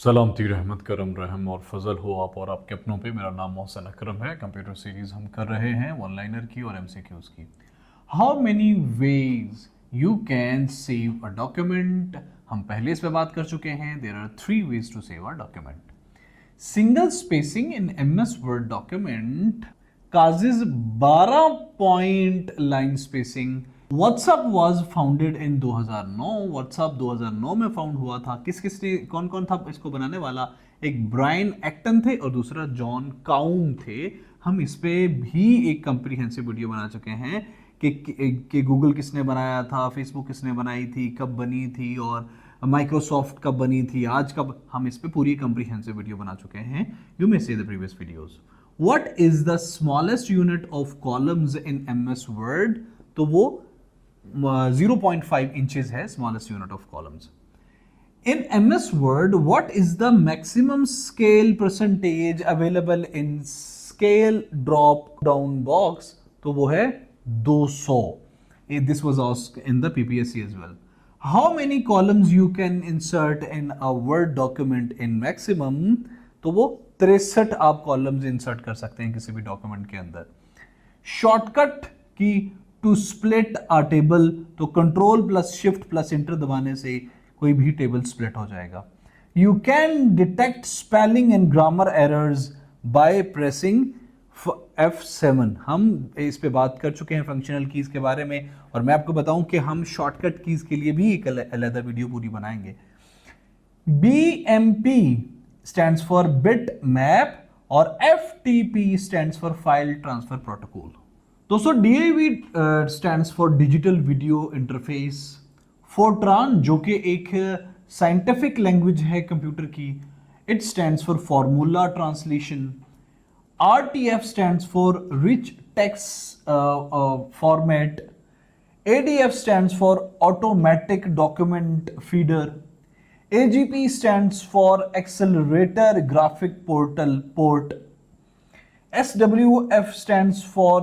सलाम ती रहमत करम रहम और फजल हो आप और आपके अपनों पे। मेरा नाम मोहसिन अकरम है। कंप्यूटर सीरीज हम कर रहे हैं वन लाइनर की और एमसीक्यूज की। How many ways you can save a document. हम पहले इस पे बात कर चुके हैं। There are 3 ways to save a document. Single spacing in MS Word document causes 12 point line spacing. WhatsApp was founded in 2009। WhatsApp 2009 में फाउंड हुआ था। किस किस ने कौन कौन था इसको बनाने वाला? एक ब्रायन एक्टन थे और दूसरा जॉन काउन थे। हम इस पे भी एक कंप्रीहेंसिव वीडियो बना चुके हैं कि गूगल किसने बनाया था, फेसबुक किसने बनाई थी, कब बनी थी और माइक्रोसॉफ्ट कब बनी थी, आज कब। हम इस पे पूरी कंप्रीहेंसिव वीडियो बना चुके हैं। You may see the previous videos. What is the smallest unit of columns in MS Word? तो वो 0.5 inches है smallest unit of columns in MS Word. What is the maximum scale percentage available in scale drop down box? तो वो है 200। This was asked in the PPSC as well. How many columns you can insert in a word document in maximum? तो वो 63 आप columns insert कर सकते हैं किसी भी डॉक्यूमेंट के अंदर। शॉर्टकट की टू स्प्लिट अ टेबल, तो control plus shift plus inter दबाने से कोई भी टेबल स्प्लिट हो जाएगा। You can detect spelling and grammar errors by pressing F7। हम इस पे बात कर चुके हैं फंक्शनल कीज के बारे में और मैं आपको बताऊं कि हम शॉर्टकट कीज के लिए भी एक अलग वीडियो पूरी बनाएंगे। BMP stands for bitmap और FTP stands for file transfer protocol। दोस्तों DAV stands for digital video interface। Fortran जो कि एक साइंटिफिक लैंग्वेज है कंप्यूटर की, it stands for formula translation। RTF stands for rich text format। ADF stands for automatic document feeder। AGP stands for accelerator graphic portal port। SWF stands for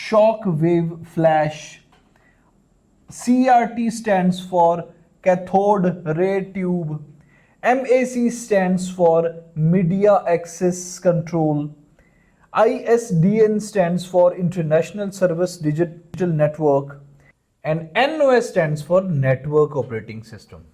shock wave flash। CRT stands for cathode ray tube। MAC stands for media access control। ISDN stands for International Service Digital Network and NOS stands for Network Operating System।